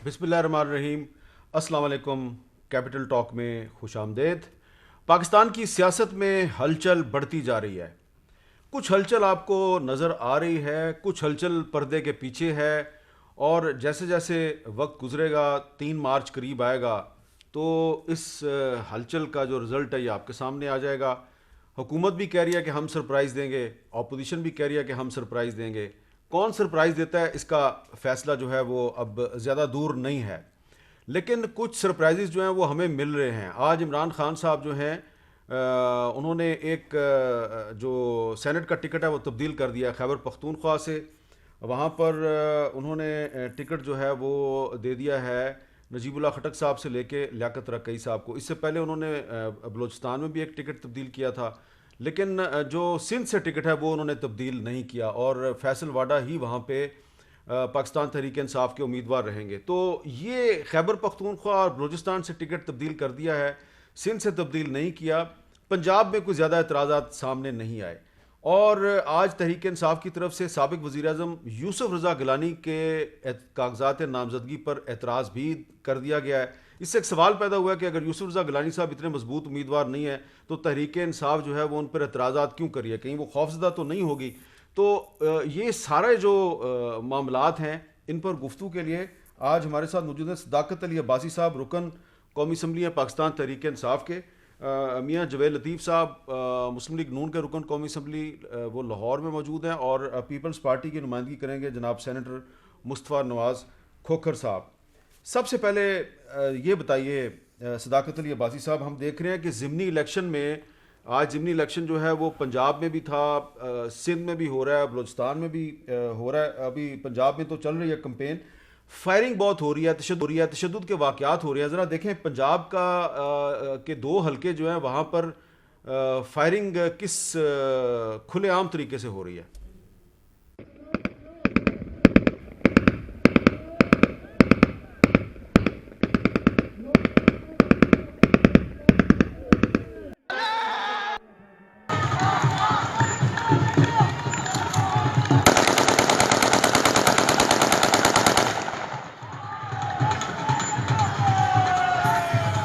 बिस्मिल्लाहिर्रहमानिर्रहीम। अस्सलाम वालेकुम। कैपिटल टॉक में खुश आमदेद। पाकिस्तान की सियासत में हलचल बढ़ती जा रही है। कुछ हलचल आपको नज़र आ रही है, कुछ हलचल पर्दे के पीछे है, और जैसे जैसे वक्त गुजरेगा 3 मार्च करीब आएगा तो इस हलचल का जो रिज़ल्ट है ये आपके सामने आ जाएगा। हुकूमत भी कह रही है कि हम सरप्राइज़ देंगे, अपोजिशन भी कह रही है कि हम सरप्राइज़ देंगे। कौन सरप्राइज़ देता है इसका फ़ैसला जो है वो अब ज़्यादा दूर नहीं है, लेकिन कुछ सरप्राइजेज जो हैं वो हमें मिल रहे हैं। आज इमरान खान साहब जो हैं उन्होंने एक जो सेनेट का टिकट है वो तब्दील कर दिया खैबर पख्तूनख्वा से। वहाँ पर उन्होंने टिकट जो है वो दे दिया है नजीबुल्लाह खटक साहब से लेके लियाकत रकई साहब को। इससे पहले उन्होंने बलूचिस्तान में भी एक टिकट तब्दील किया था, लेकिन जो सिंध से टिकट है वो उन्होंने तब्दील नहीं किया, और फैसल वाडा ही वहाँ पे पाकिस्तान तहरीक इंसाफ के उम्मीदवार रहेंगे। तो ये खैबर पख्तूनख्वा और बलूचिस्तान से टिकट तब्दील कर दिया है, सिंध से तब्दील नहीं किया। पंजाब में कोई ज़्यादा एतराज़ात सामने नहीं आए, और आज तहरीक इंसाफ की तरफ से साबिक वज़ीर आज़म यूसुफ रज़ा गिलानी के कागजात नामजदगी पर एतराज़ भी कर दिया गया है। इससे एक सवाल पैदा हुआ है कि अगर यूसुफ रज़ा गिलानी साहब इतने मजबूत उम्मीदवार नहीं है तो तहरीक इंसाफ जो है वो उन पर एतराज़ात क्यों करिए, कहीं वो खौफजदा तो नहीं होगी। तो ये सारे जो मामलात हैं इन पर गुफ्तगू के लिए आज हमारे साथ मौजूद हैं सदाकत अली अब्बासी साहब, रुकन कौमी असम्बली है पाकिस्तान तहरीक इंसाफ के, मियाँ जवेद लतीफ़ साहब मुस्लिम लीग नून के रुकन कौमी असम्बली वो लाहौर में मौजूद हैं, और पीपल्स पार्टी की नुमाइंदगी करेंगे जनाब सेनेटर मुस्तफ़ा नवाज़ खोखर साहब। सबसे पहले ये बताइए सदाकत अली अब्बासी साहब, हम देख रहे हैं कि ज़िमनी इलेक्शन में आज ज़िमनी इलेक्शन जो है वो पंजाब में भी था, सिंध में भी हो रहा है, बलूचिस्तान में भी हो रहा है। अभी पंजाब में तो चल रही है कैंपेन, फायरिंग बहुत हो रही है, तशद्दुद हो रही है, तशद्दुद के वाक़यात हो रहे हैं। ज़रा देखें पंजाब का के दो हलके जो हैं वहाँ पर फायरिंग किस खुलेआम तरीके से हो रही है।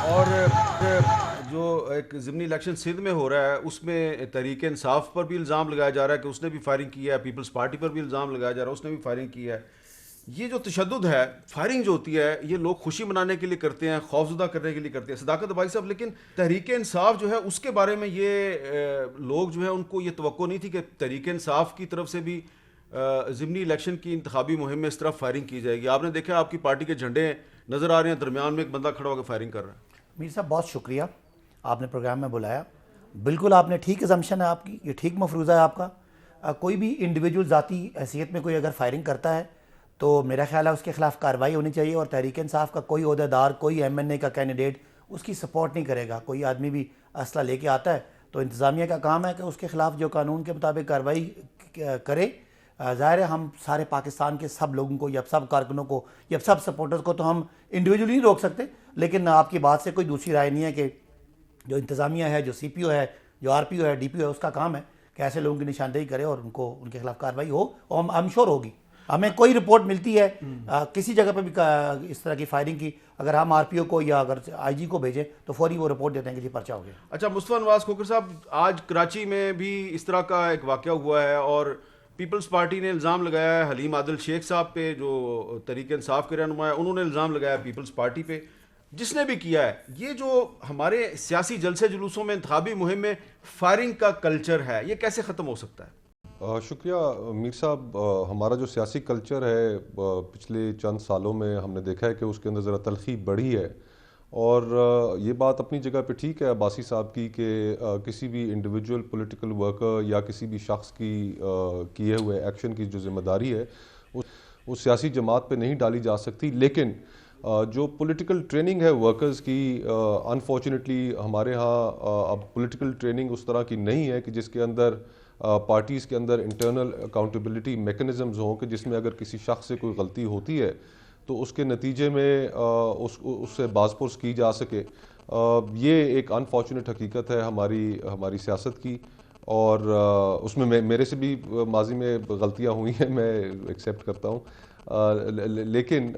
और जो एक ज़िमनी इलेक्शन सिंध में हो रहा है उसमें तहरीक इंसाफ पर भी इल्ज़ाम लगाया जा रहा है कि उसने भी फायरिंग की है, पीपल्स पार्टी पर भी इल्ज़ाम लगाया जा रहा है उसने भी फायरिंग की है। ये जो तशद्दुद है, फायरिंग जो होती है, ये लोग खुशी मनाने के लिए करते हैं, खौफजदा करने के लिए करते हैं सदाकत भाई साहब, लेकिन तहरीक इंसाफ जो है उसके बारे में ये लोग जो है उनको ये तवक्को नहीं थी कि तहरीक इंसाफ की तरफ से भी ज़िमनी इलेक्शन की इंतखाबी मुहिम में इस तरह फायरिंग की जाएगी। आपने देखा आपकी पार्टी के झंडे नज़र आ रहे हैं, दरमियान में एक बंदा खड़ा होकर फायरिंग कर रहा है। मीर साहब बहुत शुक्रिया, आपने प्रोग्राम में बुलाया। बिल्कुल आपने ठीक असम्पशन है आपकी, ये ठीक मफरूज़ा है आपका। कोई भी इंडिविजुअल ज़ाती हैसियत में कोई अगर फायरिंग करता है तो मेरा ख्याल है उसके खिलाफ कार्रवाई होनी चाहिए, और तहरीक इंसाफ का कोई ओहदेदार, कोई MNA का कैंडिडेट उसकी सपोर्ट नहीं करेगा। कोई आदमी भी असला लेके आता है तो इंतज़ामिया का काम है कि उसके खिलाफ जो कानून के मुताबिक कार्रवाई करे। ज़ाहिर है हम सारे पाकिस्तान के सब लोगों को या सब कारकुनों को या सब सपोर्टर्स को तो हम इंडिविजुअली नहीं रोक सकते, लेकिन आपकी बात से कोई दूसरी राय नहीं है कि जो इंतज़ामिया है, जो CPO है, जो RPO है, DPO है, उसका काम है कि ऐसे लोगों की निशानदेही करे और उनको उनके खिलाफ कार्रवाई हो, और हम आई एम श्योर होगी। हमें कोई रिपोर्ट मिलती है किसी जगह पर भी इस तरह की फायरिंग की, अगर हम RPO को या अगर IG को भेजें तो फौरी वो रिपोर्ट देते हैं कि जी पर्चा हो गया। अच्छा मुस्तफा नवाज खोखर साहब, आज कराची में भी इस तरह का एक वाक़या हुआ है, और पीपल्स पार्टी ने इल्ज़ाम लगाया है हलीम आदिल शेख साहब पे, जो तहरीक इंसाफ के रहनुमा है, उन्होंने इल्ज़ाम लगाया पीपल्स पार्टी पे, जिसने भी किया है। ये जो हमारे सियासी जलसे जुलूसों में इंतखाबी मुहिम में फायरिंग का कल्चर है, ये कैसे ख़त्म हो सकता है? शुक्रिया मीर साहब। हमारा जो सियासी कल्चर है पिछले चंद सालों में हमने देखा है कि उसके अंदर ज़रा तलखी बढ़ी है, और ये बात अपनी जगह पे ठीक है अब्बासी साहब की कि किसी भी इंडिविजुअल पॉलिटिकल वर्कर या किसी भी शख्स की किए हुए एक्शन की जो जिम्मेदारी है उस सियासी जमात पे नहीं डाली जा सकती। लेकिन जो पॉलिटिकल ट्रेनिंग है वर्कर्स की, अनफॉर्चुनेटली हमारे यहाँ अब पॉलिटिकल ट्रेनिंग उस तरह की नहीं है कि जिसके अंदर पार्टीज़ के अंदर इंटरनल अकाउंटेबिलिटी मेकनिज़म्स हों कि जिसमें अगर किसी शख्स से कोई गलती होती है तो उसके नतीजे में उससे बाज़पुर्स की जा सके। ये एक अनफॉर्चुनेट हकीकत है हमारी हमारी सियासत की, और उसमें मेरे से भी माजी में गलतियां हुई हैं, मैं एक्सेप्ट करता हूँ। लेकिन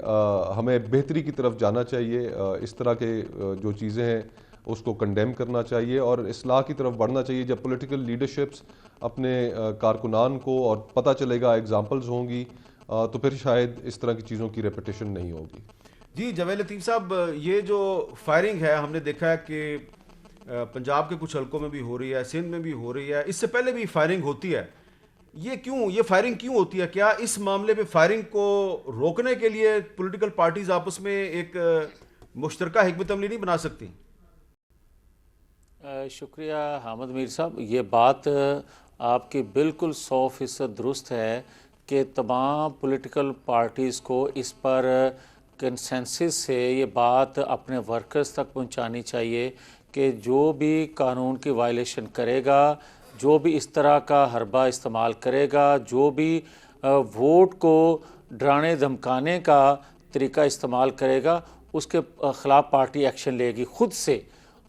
हमें बेहतरी की तरफ जाना चाहिए। इस तरह के जो चीज़ें हैं उसको कंडेम करना चाहिए और इस्लाह की तरफ बढ़ना चाहिए। जब पॉलिटिकल लीडरशिप्स अपने कारकुनान को और पता चलेगा, एग्जांपल्स होंगी, तो फिर शायद इस तरह की चीज़ों की रेपिटेशन नहीं होगी। जी जावेद लतीफ़ साहब, ये जो फायरिंग है हमने देखा है कि पंजाब के कुछ हलकों में भी हो रही है, सिंध में भी हो रही है, इससे पहले भी फायरिंग होती है। ये फायरिंग क्यों होती है? क्या इस मामले में फायरिंग को रोकने के लिए पॉलिटिकल पार्टीज आपस में एक मुश्तरका हिकमत अमली नहीं बना सकती? शुक्रिया हामिद मीर साहब, ये बात आपकी बिल्कुल 100% दुरुस्त है कि तमाम पॉलिटिकल पार्टीज़ को इस पर कंसेंसस से ये बात अपने वर्कर्स तक पहुंचानी चाहिए कि जो भी कानून की वायलेशन करेगा, जो भी इस तरह का हरबा इस्तेमाल करेगा, जो भी वोट को डराने धमकाने का तरीका इस्तेमाल करेगा, उसके ख़िलाफ़ पार्टी एक्शन लेगी खुद से।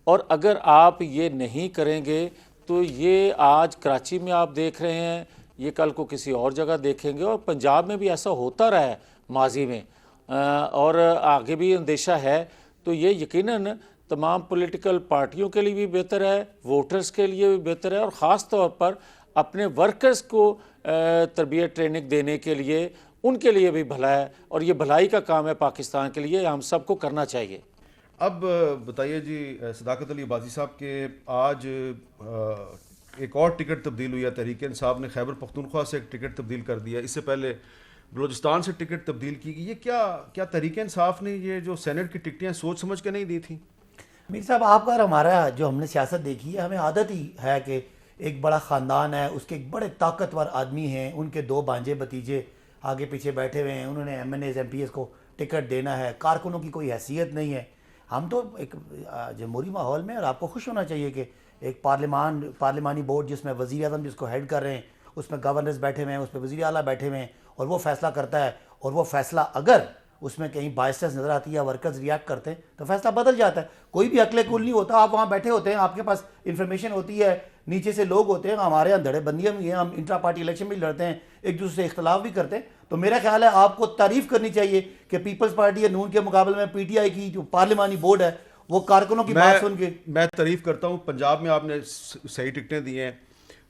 और अगर आप ये नहीं करेंगे तो ये आज कराची में आप देख रहे हैं, ये कल को किसी और जगह देखेंगे, और पंजाब में भी ऐसा होता रहा है माजी में और आगे भी अंदेशा है। तो ये यकीनन तमाम पॉलिटिकल पार्टियों के लिए भी बेहतर है, वोटर्स के लिए भी बेहतर है, और ख़ास तौर पर अपने वर्कर्स को तरबियत ट्रेनिंग देने के लिए उनके लिए भी भला है, और ये भलाई का काम है पाकिस्तान के लिए, हम सबको करना चाहिए। अब बताइए जी सदाकत अली अब्बासी साहब के आज एक और टिकट तब्दील हुई है। तहरीक इंसाफ ने खैबर पख्तूनख्वा से एक टिकट तब्दील कर दिया, इससे पहले बलूचिस्तान से टिकट तब्दील की गई। ये क्या तहरीक इंसाफ ने ये जो सेनेट की टिकटें सोच समझ के नहीं दी थी? मीर साहब, आपका और हमारा जो हमने सियासत देखी है, हमें आदत ही है कि एक बड़ा ख़ानदान है, उसके एक बड़े ताकतवर आदमी हैं, उनके दो भांजे भतीजे आगे पीछे बैठे हुए हैं, उन्होंने MNAs MPs को टिकट देना है, कारकुनों की कोई हैसियत नहीं है। हम तो एक जमहूरी माहौल में, और आपको खुश होना चाहिए कि एक पार्लिमानी बोर्ड जिसमें वज़ीर आज़म जिसको हेड कर रहे हैं, उसमें गवर्नर्स बैठे हुए हैं, उसमें वज़ीर आला बैठे हुए हैं, और वो फ़ैसला करता है। और वो फ़ैसला अगर उसमें कहीं बायसेस नज़र आती है या वर्कर्स रिएक्ट करते हैं तो फैसला बदल जाता है। कोई भी अकले कुल नहीं होता। आप वहाँ बैठे होते हैं, आपके पास इंफॉर्मेशन होती है, नीचे से लोग होते हैं, हमारे अंधड़े बंदियाँ भी हैं, हम इंट्रा पार्टी इलेक्शन भी लड़ते हैं, एक दूसरे से इख्तलाफ भी करते हैं। तो मेरा ख्याल है आपको तारीफ़ करनी चाहिए कि पीपल्स पार्टी या नून के मुकाबले में PTI की जो पार्लिमानी बोर्ड है वो कारकुनों की बात सुन के। मैं तारीफ़ करता हूँ, पंजाब में आपने सही टिकटें दी हैं।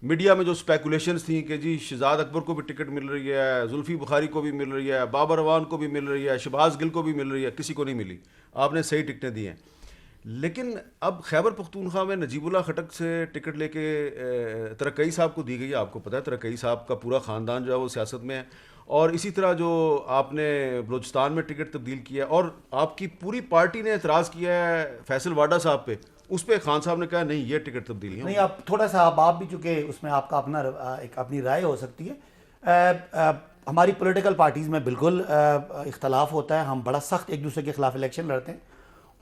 मीडिया में जो स्पेकुलेशंस थी कि जी शहजाद अकबर को भी टिकट मिल रही है, जुल्फी बुखारी को भी मिल रही है, बाबर अवान को भी मिल रही है, शहबाज गिल को भी मिल रही है, किसी को नहीं मिली। आपने सही टिकटें दी हैं। लेकिन अब खैबर पख्तूनख्वा में नजीबुल्लाह खटक से टिकट लेके तरक्कई साहब को दी गई है। आपको पता है तरक्कई साहब का पूरा ख़ानदान जो है वो सियासत में है। और इसी तरह जो आपने बलूचिस्तान में टिकट तब्दील किया है, और आपकी पूरी पार्टी ने एतराज़ किया है फैसल वाडा साहब पे, उस पर खान साहब ने कहा नहीं ये टिकट तब्दीली नहीं। आप थोड़ा सा आप भी, चूँकि उसमें आपका अपना एक अपनी राय हो सकती है। हमारी पॉलिटिकल पार्टीज़ में बिल्कुल इख्तलाफ होता है, हम बड़ा सख्त एक दूसरे के खिलाफ इलेक्शन लड़ते हैं,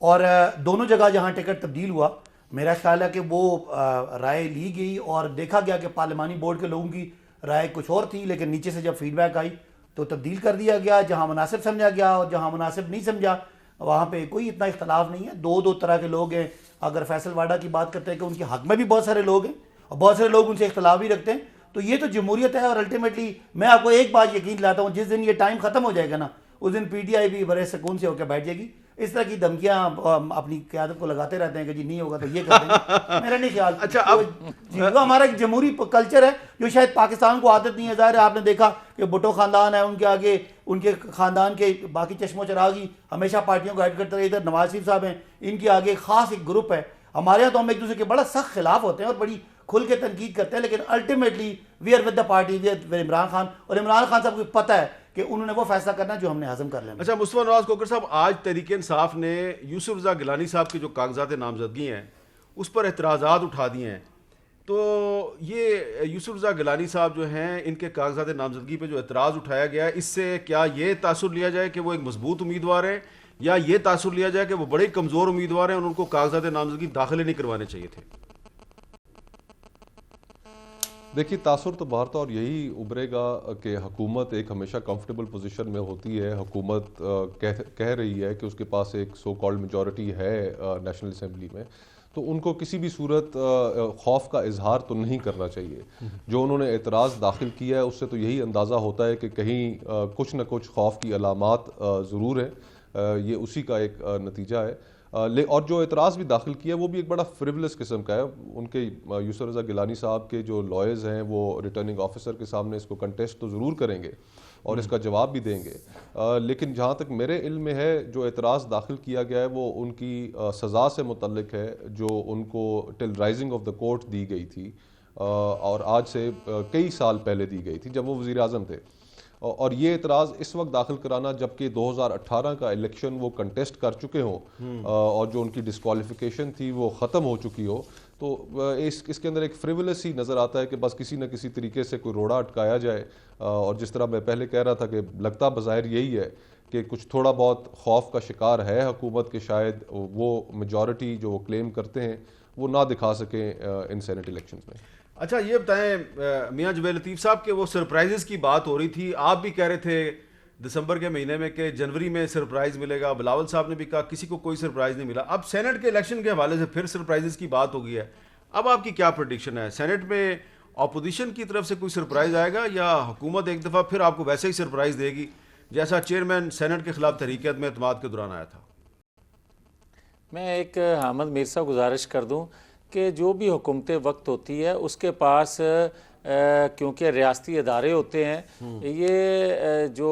और दोनों जगह जहाँ टिकट तब्दील हुआ मेरा ख्याल है कि वो राय ली गई और देखा गया कि पार्लिमानी बोर्ड के लोगों की राय कुछ और थी, लेकिन नीचे से जब फीडबैक आई तो तब्दील कर दिया गया। जहाँ मुनासिब समझा गया और जहाँ मुनासिब नहीं समझा वहाँ पे कोई इतना इख्तलाफ नहीं है। दो तरह के लोग हैं। अगर फैसल वाडा की बात करते हैं कि उनके हक में भी बहुत सारे लोग हैं और बहुत सारे लोग उनसे इख्तलाफ भी रखते हैं, तो ये तो जमहूरियत है। और अल्टीमेटली मैं आपको एक बात यकीन दिलाता हूँ, जिस दिन ये टाइम ख़त्म हो जाएगा ना, उस दिन PTI भी बड़े सुकून से होकर बैठ जाएगी। इस तरह की धमकियां अपनी क़यादत को लगाते रहते हैं कि जी नहीं होगा तो ये कर देंगे। मेरा नहीं ख्याल। अच्छा, अब जी वो हमारा एक जमहूरी कल्चर है जो शायद पाकिस्तान को आदत नहीं है। ज़ाहिर है आपने देखा कि भुट्टो ख़ानदान है, उनके आगे उनके ख़ानदान के बाकी चश्मो चरागी हमेशा पार्टियों को गाइड करते रहे। इधर नवाज शरीफ साहब हैं, इनके आगे ख़ास एक ग्रुप है। हमारे यहाँ तो हम एक दूसरे के बड़ा सख्त खिलाफ होते हैं और बड़ी खुल के तनकीद करते हैं, लेकिन ultimately we are with the party, we are with Imran Khan. और इमरान खान साहब को पता है कि उन्होंने वो फैसला करना जो हमने हजम कर लेना। अच्छा, मुस्तफा नवाज कोकर साहब, आज तहरीक इंसाफ ने यूसुफ रज़ा गिलानी साहब के जो कागजात नामजदगी हैं उस पर एतराज़ात उठा दिए हैं। तो ये यूसुफ रज़ा गिलानी साहब जो हैं, इनके कागजात नामजदगी पे जो एतराज़ उठाया गया है, इससे क्या ये तासुर लिया जाए कि वो एक मजबूत उम्मीदवार है, या ये तासुर लिया जाए कि वो बड़े कमज़ोर उम्मीदवार हैं और उनको कागजात नामजदगी दाखिले नहीं करवाने चाहिए थे? देखिए, तासुर तो बाहर तो और यही उभरेगा कि हुकूमत एक हमेशा कंफर्टेबल पोजीशन में होती है। हुकूमत कह रही है कि उसके पास एक सो कॉल्ड मेजॉरिटी है नेशनल असेंबली में, तो उनको किसी भी सूरत खौफ का इजहार तो नहीं करना चाहिए। जो उन्होंने एतराज़ दाखिल किया है उससे तो यही अंदाज़ा होता है कि कहीं कुछ न कुछ खौफ की अलामात ज़रूर है। ये उसी का एक नतीजा है। और जो एतराज़ भी दाखिल किया वो भी एक बड़ा फ्रिवलेस किस्म का है। उनके यूसुफ रज़ा गिलानी साहब के जो लॉयर्स हैं वो रिटर्निंग ऑफिसर के सामने इसको कंटेस्ट तो ज़रूर करेंगे और इसका जवाब भी देंगे, लेकिन जहाँ तक मेरे इल्म में है जो एतराज़ दाखिल किया गया है वो उनकी सज़ा से मुतल्लिक है जो उनको till rising of the court दी गई थी और आज से कई साल पहले दी गई थी जब वो वज़ीर आज़म थे। और ये एतराज़ इस वक्त दाखिल कराना जबकि 2018 का इलेक्शन वो कंटेस्ट कर चुके हों और जो उनकी डिस्क्वालिफिकेशन थी वो ख़त्म हो चुकी हो, तो इसके अंदर एक फ्रिवलेस ही नज़र आता है कि बस किसी न किसी तरीके से कोई रोड़ा अटकाया जाए। और जिस तरह मैं पहले कह रहा था कि लगता बज़ाहिर यही है कि कुछ थोड़ा बहुत खौफ का शिकार है हुकूमत के, शायद वो मेजॉरिटी जो वो क्लेम करते हैं वो ना दिखा सकें इन सेनेट इलेक्शंस में। अच्छा ये बताएं मियां जुबैर लतीफ़ साहब के वो सरप्राइजेस की बात हो रही थी, आप भी कह रहे थे दिसंबर के महीने में कि जनवरी में सरप्राइज मिलेगा, बिलावल साहब ने भी कहा किसी को कोई सरप्राइज नहीं मिला। अब सेनेट के इलेक्शन के हवाले से फिर सरप्राइजेस की बात हो गई है। अब आपकी क्या प्रेडिक्शन है, सेनेट में अपोजिशन की तरफ से कोई सरप्राइज आएगा या हुकूमत एक दफ़ा फिर आपको वैसे ही सरप्राइज देगी जैसा चेयरमैन सेनेट के खिलाफ तहरीक अदम एतमाद के दौरान आया था? मैं एक हामिद मीर साहब गुजारिश कर दूं कि जो भी हुकूमत वक्त होती है उसके पास क्योंकि रियासती इदारे होते हैं, ये जो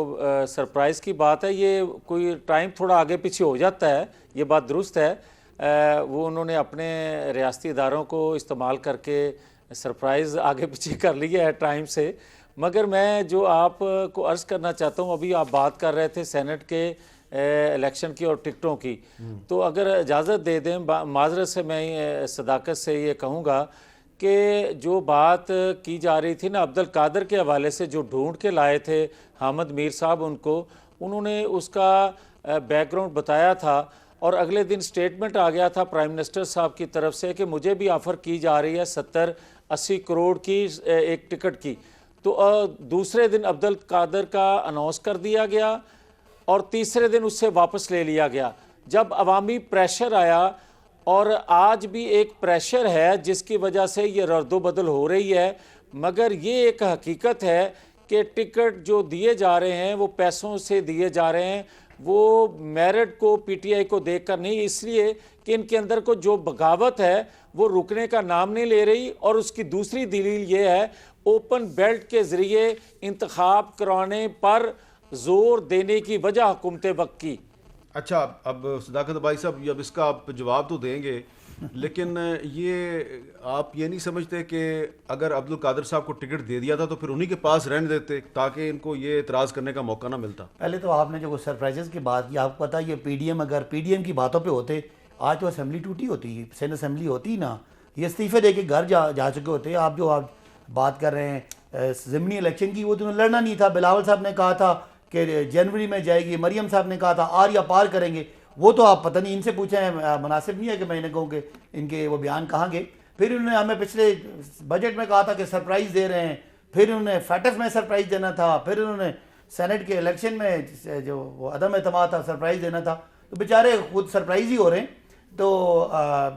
सरप्राइज़ की बात है ये कोई टाइम थोड़ा आगे पीछे हो जाता है, ये बात दुरुस्त है। वो उन्होंने अपने रियासती इदारों को इस्तेमाल करके सरप्राइज़ आगे पीछे कर लिया है टाइम से। मगर मैं जो आपको अर्ज़ करना चाहता हूँ, अभी आप बात कर रहे थे सेनेट के इलेक्शन की और टिकटों की, तो अगर इजाज़त दे दें माजरत से मैं सदाकत से ये कहूँगा कि जो बात की जा रही थी ना अब्दुल कादर के हवाले से, जो ढूंढ के लाए थे हामिद मीर साहब उन्होंने उसका बैकग्राउंड बताया था और अगले दिन स्टेटमेंट आ गया था प्राइम मिनिस्टर साहब की तरफ से कि मुझे भी ऑफ़र की जा रही है 70-80 करोड़ की एक टिकट की। तो दूसरे दिन अब्दुल कादर का अनाउंस कर दिया गया और तीसरे दिन उससे वापस ले लिया गया। जब अवामी प्रेशर आया, और आज भी एक प्रेशर है जिसकी वजह से ये रद्दो बदल हो रही है, मगर ये एक हकीकत है कि टिकट जो दिए जा रहे हैं वो पैसों से दिए जा रहे हैं, वो मेरिट को पीटीआई को देखकर नहीं, इसलिए कि इनके अंदर को जो बगावत है वो रुकने का नाम नहीं ले रही। और उसकी दूसरी दलील ये है ओपन बेल्ट के ज़रिए इंतखाब कराने पर जोर देने की वजह हुकूमत वक्त की। अच्छा, अब सदाकत भाई साहब अब इसका आप जवाब तो देंगे, लेकिन ये आप ये नहीं समझते कि अगर अब्दुल कादर साहब को टिकट दे दिया था तो फिर उन्हीं के पास रहने देते ताकि इनको ये एतराज़ करने का मौका ना मिलता? पहले तो आपने जो सरप्राइजेस की बात की, आपको पता है ये पीडीएम, अगर पीडीएम की बातों पे होते आज तो असेंबली टूटी होती, सेनेट असेंबली होती ना, ये इस्तीफे दे के घर जा चुके होते। आप जो आप बात कर रहे हैं ज़िमनी इलेक्शन की, वो तो लड़ना नहीं था। बिलावल साहब ने कहा था कि जनवरी में जाएगी, मरियम साहब ने कहा था आर या पार करेंगे, वो तो आप पता नहीं इनसे पूछें, मुनासिब नहीं है कि मैंने कहूँ कि इनके वो बयान कहाँ गए। फिर इन्होंने हमें पिछले बजट में कहा था कि सरप्राइज़ दे रहे हैं, फिर उन्होंने फैटस में सरप्राइज़ देना था, फिर उन्होंने सेनेट के इलेक्शन में जो वो अदम एतमाद था सरप्राइज़ देना था। तो बेचारे खुद सरप्राइज़ ही हो रहे हैं। तो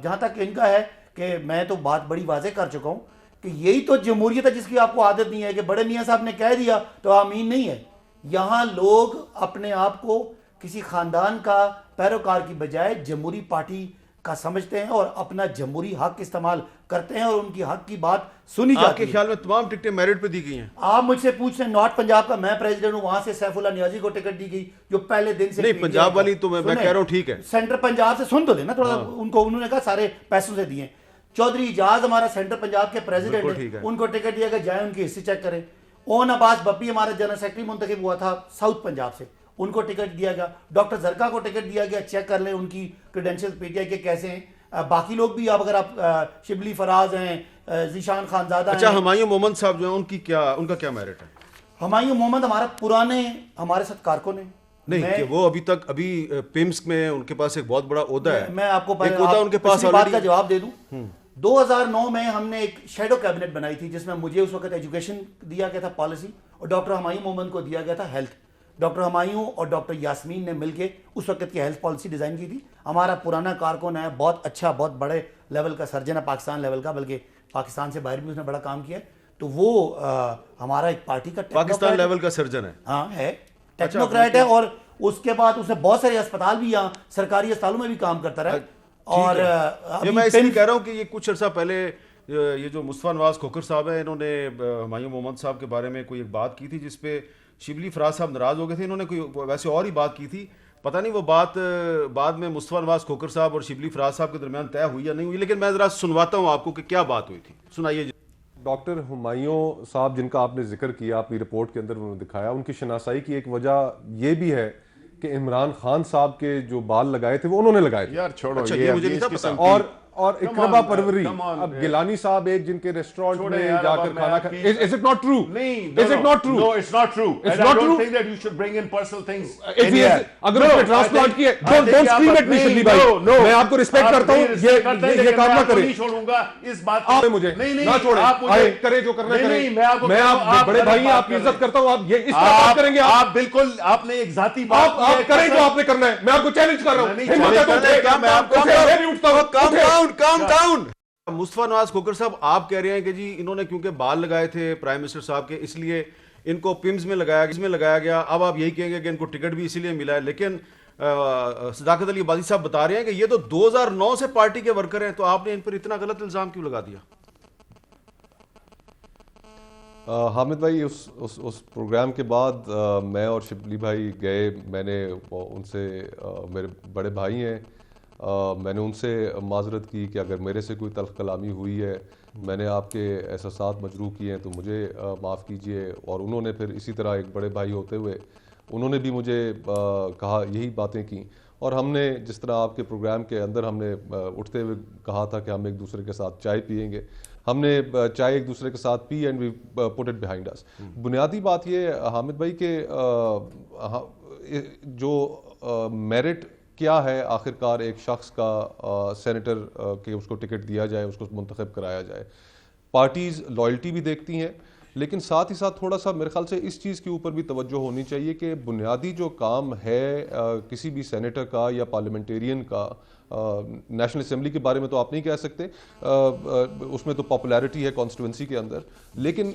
जहाँ तक इनका है कि मैं तो बात बड़ी वाज़ेह कर चुका हूँ कि यही तो जमहूरियत है जिसकी आपको आदत नहीं है कि बड़े मियाँ साहब ने कह दिया तो आमीन नहीं है। यहाँ लोग अपने आप को किसी ख़ानदान का पैरोकार की बजाय जमहूरी पार्टी का समझते हैं और अपना जमहूरी हक इस्तेमाल करते हैं और उनकी हक की बात सुनी जाती है। आपके ख्याल में तमाम टिकटें मेरिट पे दी गई हैं? आप मुझसे पूछ रहे हैं नॉर्थ पंजाब का मैं प्रेसिडेंट हूँ, वहां से सैफुल्लाह नियाजी को टिकट दी गई जो पहले दिन से नहीं, पंजाब वाली तो मैं कह रहा हूँ ठीक है। सेंटर पंजाब से सुन तो लेना थोड़ा, उनको उन्होंने कहा सारे पैसों से दिए। चौधरी इजाज हमारा सेंटर पंजाब के प्रेसिडेंट है, उनको टिकट दिया गया, जाए उनकी हिस्ट्री चेक करें। ओन अब्बास बप्पी हमारा जनरल सेक्रेटरी मुंतखब हुआ था साउथ पंजाब से, उनको टिकट दिया गया। डॉक्टर जरका को टिकट दिया गया, चेक कर लें उनकी क्रेडेंशियल्स पीटीआई के कैसे हैं। बाकी लोग भी आप अगर आप शिबली फराज हैं, जीशान खानजादा। अच्छा, हुमायूं मोहम्मद साहब जो है उनका क्या मेरिट है? हुमायूं मोहम्मद हमारा पुराने हमारे साथ कारकुन है। नहीं कि वो अभी पिम्स में उनके पास एक बहुत बड़ा ओहदा है। मैं आपको उनके पास बात का जवाब दे दूं। 2009 में हमने एक शेडो कैबिनेट बनाई थी जिसमें मुझे उस वक्त एजुकेशन दिया गया था पॉलिसी, और डॉक्टर हुमायूं मोहम्मद को दिया गया था हेल्थ। डॉक्टर हुमायूं और डॉक्टर यास्मीन ने मिलके उस वक्त की हेल्थ पॉलिसी डिज़ाइन की थी। हमारा पुराना कारकुन है, बहुत अच्छा, बहुत बड़े लेवल का सर्जन है, पाकिस्तान लेवल का, बल्कि पाकिस्तान से बाहर भी उसने बड़ा काम किया है। तो वो हमारा एक पार्टी का पाकिस्तान लेवल का सर्जन है। हाँ है, टेक्नोक्रेट है। और उसके बाद उसने बहुत सारे अस्पताल भी, यहाँ सरकारी अस्पतालों में भी काम करता रहा। और ये मैं इसलिए कह रहा हूँ कि ये कुछ अर्सा पहले ये जो मुस्तफा नवाज खोखर साहब है, इन्होंने हुमायूं मोहम्मद साहब के बारे में कोई एक बात की थी जिसपे शिबली फराज साहब नाराज हो गए थे। इन्होंने कोई वैसे और ही बात की थी, पता नहीं वो बात बाद में मुस्तफा नवाज खोखर साहब और शिबली फराज साहब के दरमियान तय हुई या नहीं हुई, लेकिन मैं जरा सुनवाता हूँ आपको कि क्या बात हुई थी, सुनाइए। डॉक्टर हुमायूं साहब जिनका आपने जिक्र किया अपनी रिपोर्ट के अंदर उन्होंने दिखाया, उनकी शनासाई की एक वजह ये भी है कि इमरान खान साहब के जो बाल लगाए थे वो उन्होंने लगाए थे। यार छोड़ो, अच्छा, ये मुझे नहीं था पता। और इकरबा परवरी, अब गिलानी साहब एक जिनके रेस्टोरेंट में जाकर खाना खा, is it not true? Is it not true? No, it's not true. It's And I not don't true? think that you should bring in personal things. If he is, अगर उसने ट्रांसप्लांट किया, don't scream at me Shibli भाई, मैं आपको respect करता हूँ, ये काम ना करें। नहीं छोड़ूंगा इस बात आप मुझे ना छोड़ें, आए करें जो करना करें। मैं आप बड़े भाई हैं, आपकी इज्जत करता हूँ, आप ये इस तरह बात करेंगे? आप बिल्कुल, आपने एक जाती बात, आप करें जो आपने करना है, मैं आपको चैलेंज कर रहा हूँ। मुस्तफा नवाज खोखर साहब, आप कह रहे हैं कि जी इन्होंने क्योंकि बाल लगाए थे प्राइम मिनिस्टर साहब के, इसलिए इनको पिम्स में लगाया गया। अब आप यही कहेंगे कि इनको टिकट भी इसीलिए मिला है, लेकिन सदाकत अली अब्बासी साहब बता रहे हैं कि ये तो 2009 से पार्टी के वर्कर हैं, तो आपने इन पर इतना गलत इल्जाम क्यों लगा दिया? हामिद भाई, उस प्रोग्राम के बाद मैं और शिबली भाई गए, मैंने उनसे, मेरे बड़े भाई हैं, मैंने उनसे माजरत की कि अगर मेरे से कोई तल्ख कलामी हुई है, मैंने आपके एहसासात मजरूह किए हैं तो मुझे माफ़ कीजिए। और उन्होंने फिर इसी तरह एक बड़े भाई होते हुए उन्होंने भी मुझे कहा, यही बातें की। और हमने जिस तरह आपके प्रोग्राम के अंदर हमने उठते हुए कहा था कि हम एक दूसरे के साथ चाय पिएंगे, हमने चाय एक दूसरे के साथ पी and we put it behind us. बुनियादी बात ये हामिद भाई के जो मेरिट क्या है आखिरकार एक शख्स का सेनेटर के उसको टिकट दिया जाए, उसको मुंतखब कराया जाए। पार्टीज़ लॉयल्टी भी देखती हैं, लेकिन साथ ही साथ थोड़ा सा मेरे ख्याल से इस चीज़ के ऊपर भी तवज्जो होनी चाहिए कि बुनियादी जो काम है किसी भी सेनेटर का या पार्लियामेंटेरियन का, नेशनल असेंबली के बारे में तो आप नहीं कह सकते, उसमें तो पॉपुलैरिटी है कॉन्स्टिट्यूंसी के अंदर, लेकिन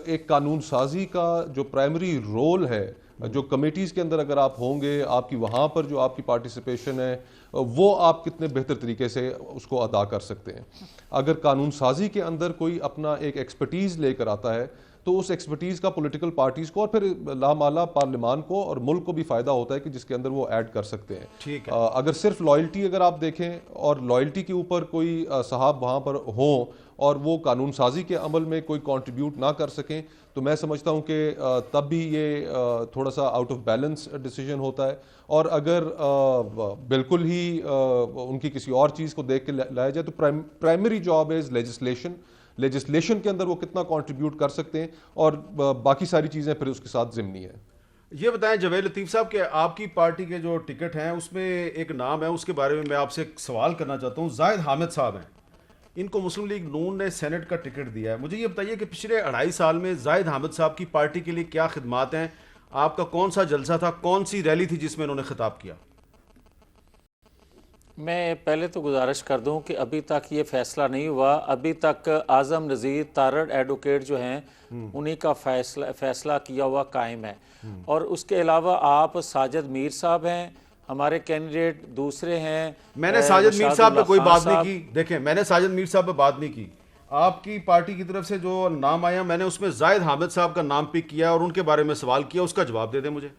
एक कानून साजी का जो प्राइमरी रोल है, जो कमेटीज़ के अंदर अगर आप होंगे, आपकी वहाँ पर जो आपकी पार्टिसिपेशन है वो आप कितने बेहतर तरीके से उसको अदा कर सकते हैं। अगर कानून साजी के अंदर कोई अपना एक एक्सपर्टीज़ लेकर आता है तो उस एक्सपर्टीज़ का पॉलिटिकल पार्टीज़ को और फिर लामाला पार्लियामान को और मुल्क को भी फ़ायदा होता है कि जिसके अंदर वो ऐड कर सकते हैं। ठीक है। अगर सिर्फ लॉयल्टी अगर आप देखें और लॉयल्टी के ऊपर कोई साहब वहाँ पर हों और वो कानून साजी के अमल में कोई कंट्रीब्यूट ना कर सकें, तो मैं समझता हूँ कि तब भी ये थोड़ा सा आउट ऑफ बैलेंस डिसीजन होता है। और अगर बिल्कुल ही उनकी किसी और चीज़ को देख के लाया जाए तो प्राइमरी जॉब इज़ लेजिस्लेशन के अंदर वो कितना कंट्रीब्यूट कर सकते हैं और बाकी सारी चीज़ें फिर उसके साथ ज़िम्नी है। ये बताएं जावेद लतीफ़ साहब कि आपकी पार्टी के जो टिकट हैं उसमें एक नाम है, उसके बारे में मैं आपसे एक सवाल करना चाहता हूँ। जाहिद हामिद साहब हैं, इनको मुस्लिम लीग नून ने सेनेट का टिकट दिया है। मुझे ये बताइए कि पिछले 2.5 साल में जाहिद हामिद साहब की पार्टी के लिए क्या खिदमात हैं? आपका कौन सा जलसा था, कौन सी रैली थी जिसमें उन्होंने खिताब किया? मैं पहले तो गुजारिश कर दूं कि अभी तक ये फैसला नहीं हुआ। अभी तक आज़म नज़ीर तारड़ एडवोकेट जो हैं उन्हीं का फैसला किया हुआ कायम है। और उसके अलावा आप साजिद मीर साहब हैं, हमारे कैंडिडेट दूसरे हैं। मैंने साजिद मीर साहब पे कोई बात नहीं की। देखें, मैंने साजिद मीर साहब पे बात नहीं की। आपकी पार्टी की तरफ से जो नाम आया मैंने उसमें जाहिद हामिद साहब का नाम पिक किया और उनके बारे में सवाल किया, उसका जवाब दे दें मुझे।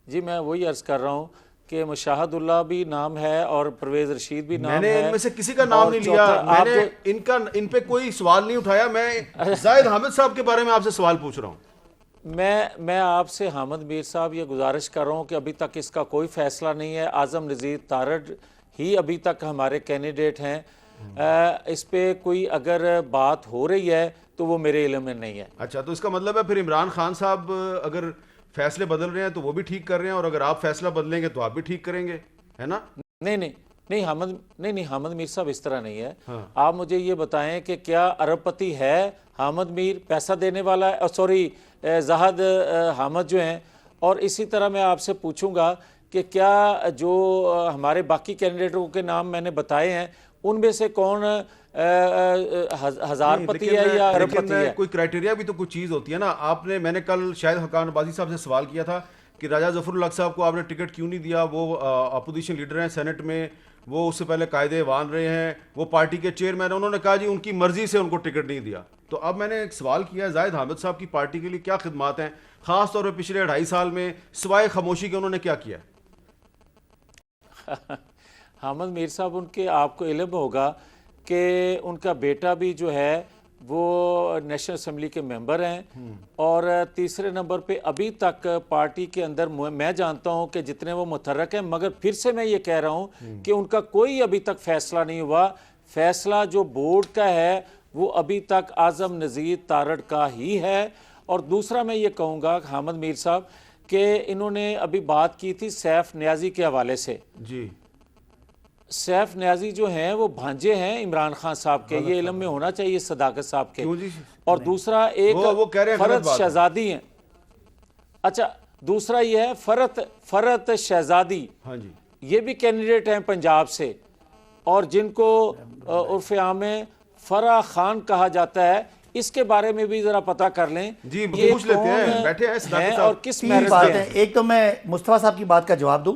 जी मैं वही अर्ज कर रहा हूँ कि मुशाहिदुल्लाह भी नाम है और परवेज़ रशीद भी नाम है। मैंने इनमें से किसी का नाम नहीं लिया, मैंने इन पे कोई सवाल नहीं उठाया। मैं जाहिद हामिद साहब के बारे में आपसे सवाल पूछ रहा हूँ। मैं आपसे हामिद मीर साहब ये गुजारिश कर रहा हूँ कि अभी तक इसका कोई फैसला नहीं है। आज़म नज़ीर तारड़ ही अभी तक हमारे कैंडिडेट हैं। इस पे कोई अगर बात हो रही है तो वो मेरे इल्म में नहीं है। अच्छा, तो इसका मतलब है फिर इमरान खान साहब अगर फैसले बदल रहे हैं तो वो भी ठीक कर रहे हैं, और अगर आप फैसला बदलेंगे तो आप भी ठीक करेंगे, है ना? नहीं हामिद मीर साहब इस तरह नहीं है। हाँ। आप मुझे ये बताएं कि क्या अरबपति है हामिद मीर, पैसा देने वाला है? सॉरी, जाहिद हामिद जो हैं और इसी तरह मैं आपसे पूछूंगा कि क्या जो हमारे बाकी कैंडिडेटों के नाम मैंने बताए हैं उनमें से कौन हजारपति लेकिन है या लेकिन अरबपति है? कोई क्राइटेरिया भी तो कुछ चीज़ होती है ना। मैंने कल शायद हकान अब्बासी साहब से सवाल किया था कि राजा जफरुल हक साहब को आपने टिकट क्यों नहीं दिया, वो अपोजिशन लीडर हैं सेनेट में, वो उससे पहले कायदे बांध रहे हैं, वो पार्टी के चेयरमैन, उन्होंने कहा जी उनकी मर्जी से उनको टिकट नहीं दिया। तो अब मैंने एक सवाल किया, जाहिद हामिद साहब की पार्टी के लिए क्या खिदमात हैं, खास तौर पर पिछले 2.5 साल में सिवाय खामोशी के उन्होंने क्या किया? हामिद मीर साहब, उनके आपको इल्म होगा कि उनका बेटा भी जो है वो नेशनल असेंबली के मेंबर हैं, और तीसरे नंबर पे अभी तक पार्टी के अंदर मैं जानता हूं कि जितने वो मुतहर्रक हैं, मगर फिर से मैं ये कह रहा हूं कि उनका कोई अभी तक फैसला नहीं हुआ। फैसला जो बोर्ड का है वो अभी तक आज़म नज़ीर तारड़ का ही है। और दूसरा मैं ये कहूँगा हामिद मीर साहब कि इन्होंने अभी बात की थी सैफ न्याजी के हवाले से। जी, सैफ न्याजी जो हैं वो भांजे हैं इमरान खान साहब के, ये इल्म में होना चाहिए सदाकत साहब के। क्यों जी? और दूसरा एक वो कह रहे हैं गलत फरत बात है। शहजादी हैं। अच्छा, दूसरा ये है फरत शहजादी, हाँ जी, ये भी कैंडिडेट हैं पंजाब से, और जिनको उर्फ आम में फरा खान कहा जाता है। इसके बारे में भी जरा पता कर लें जी, ये पूछ लेते हैं, कौन बैठे हैं सदाकत हैं साहब। और किस तीन मेरिट बातें पे हैं। हैं। एक तो मैं मुस्तफ़ा साहब की बात का जवाब दूं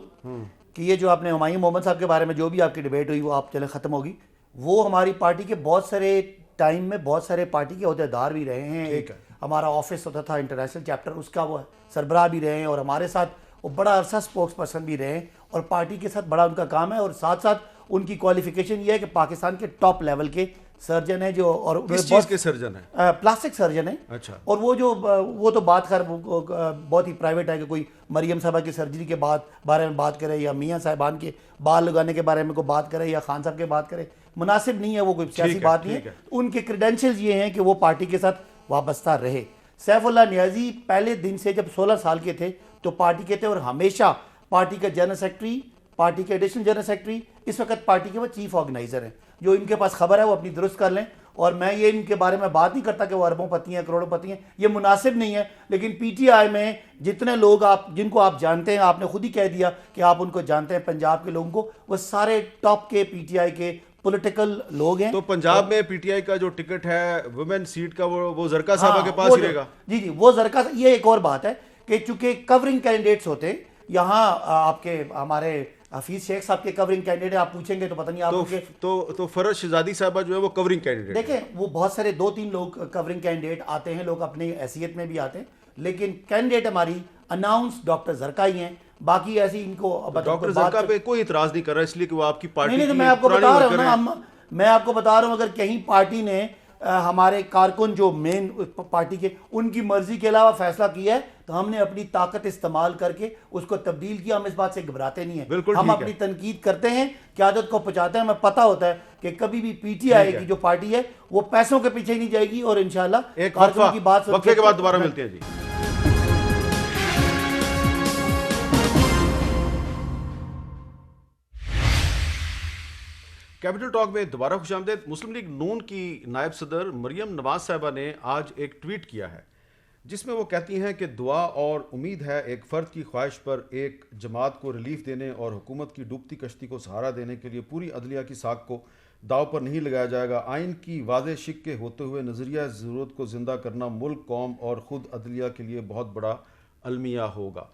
कि ये जो आपने हुमायूं मोहम्मद साहब के बारे में जो भी आपकी डिबेट हुई वो आप चले ख़त्म होगी। वो हमारी पार्टी के बहुत सारे टाइम में बहुत सारे पार्टी के अहदेदार भी रहे हैं। एक हमारा ऑफिस होता था इंटरनेशनल चैप्टर, उसका वो सरबराह भी रहे हैं, और हमारे साथ वो बड़ा अरसा स्पोक्स पर्सन भी रहे हैं, और पार्टी के साथ बड़ा उनका काम है। और साथ साथ उनकी क्वालिफिकेशन ये है कि पाकिस्तान के टॉप लेवल के सर्जन है जो, और किस चीज़ के सर्जन है? प्लास्टिक सर्जन है। अच्छा। और वो तो बात खैर बहुत ही प्राइवेट है कि कोई मरियम साहबा की सर्जरी के बारे में बात करे, या मियाँ साहिबान के बाल लगाने के बारे में कोई बात करे, या खान साहब के बात करे, मुनासिब नहीं है, वो कोई सियासी बात नहीं है। उनके क्रेडेंशियल्स ये हैं कि वो पार्टी के साथ वाबस्ता रहे। सैफुल्लाह नियाजी पहले दिन से जब 16 साल के थे तो पार्टी के थे, और हमेशा पार्टी के जनरल सेक्रेटरी, पार्टी के एडिशनल जनरल सेक्रेटरी, इस वक्त पार्टी के वो चीफ ऑर्गेनाइजर हैं। जो इनके पास खबर है वो अपनी दुरुस्त कर लें। और मैं ये इनके बारे में बात नहीं करता कि वो अरबोंपति हैं, करोड़ोंपति हैं, ये मुनासिब नहीं है। लेकिन पीटीआई में जितने लोग जिनको आप जानते हैं, आपने खुद ही कह दिया कि आप उनको जानते हैं, पंजाब के लोगों को, वो सारे टॉप के पीटीआई के पॉलिटिकल लोग हैं। तो पंजाब में पीटीआई का जो टिकट है वुमेन सीट का वो जरका साहबा के पास वो ही रहेगा। जी, वो जरका। ये एक और बात है कि चूंकि कवरिंग कैंडिडेट्स होते हैं यहाँ, आपके हमारे हफीज शेख साहब के कवरिंग कैंडिडेट, आप पूछेंगे तो पता नहीं आप उनके तो फरज शहजादी साहबा जो है वो कवरिंग कैंडिडेट। देखें, वो बहुत सारे 2-3 लोग कवरिंग कैंडिडेट आते हैं, लोग अपनी हैसियत में भी आते हैं, लेकिन कैंडिडेट हमारी अनाउंस डॉक्टर जरका ही हैं। बाकी ऐसी इनको डॉक्टर जरका पे कोई इतराज नहीं कर रहा, इसलिए कि वो आपकी पार्टी नहीं, की मैं आपको पुरानी बता रहा हूँ वर्कर ना, हैं। मैं आपको बता रहा हूँ, अगर कहीं पार्टी ने हमारे कारकुन जो मेन पार्टी के, उनकी मर्जी के अलावा फैसला किया है तो हमने अपनी ताकत इस्तेमाल करके उसको तब्दील किया। हम इस बात से घबराते नहीं बिल्कुल है, हम ठीक अपनी है। तनकीद करते हैं, क़यादत को पहुंचाते हैं। हमें पता होता है कि कभी भी पीटीआई की जो पार्टी है वो पैसों के पीछे नहीं जाएगी, और इंशाल्लाह एक कारकुनों की बात वक्फे के बाद दोबारा मिलते हैं जी। कैपिटल टॉक में दोबारा खुशामदीद। मुस्लिम लीग नून की नायब सदर मरियम नवाज साहिबा ने आज एक ट्वीट किया है जिसमें वो कहती हैं कि दुआ और उम्मीद है एक फ़र्द की ख्वाहिश पर एक जमात को रिलीफ देने और हुकूमत की डूबती कश्ती को सहारा देने के लिए पूरी अदलिया की साख को दाव पर नहीं लगाया जाएगा। आइन की वाज़ेह शिक के होते हुए नज़रिया ज़रूरत को ज़िंदा करना मुल्क, कौम और ख़ुद अदलिया के लिए बहुत बड़ा अलमिया होगा।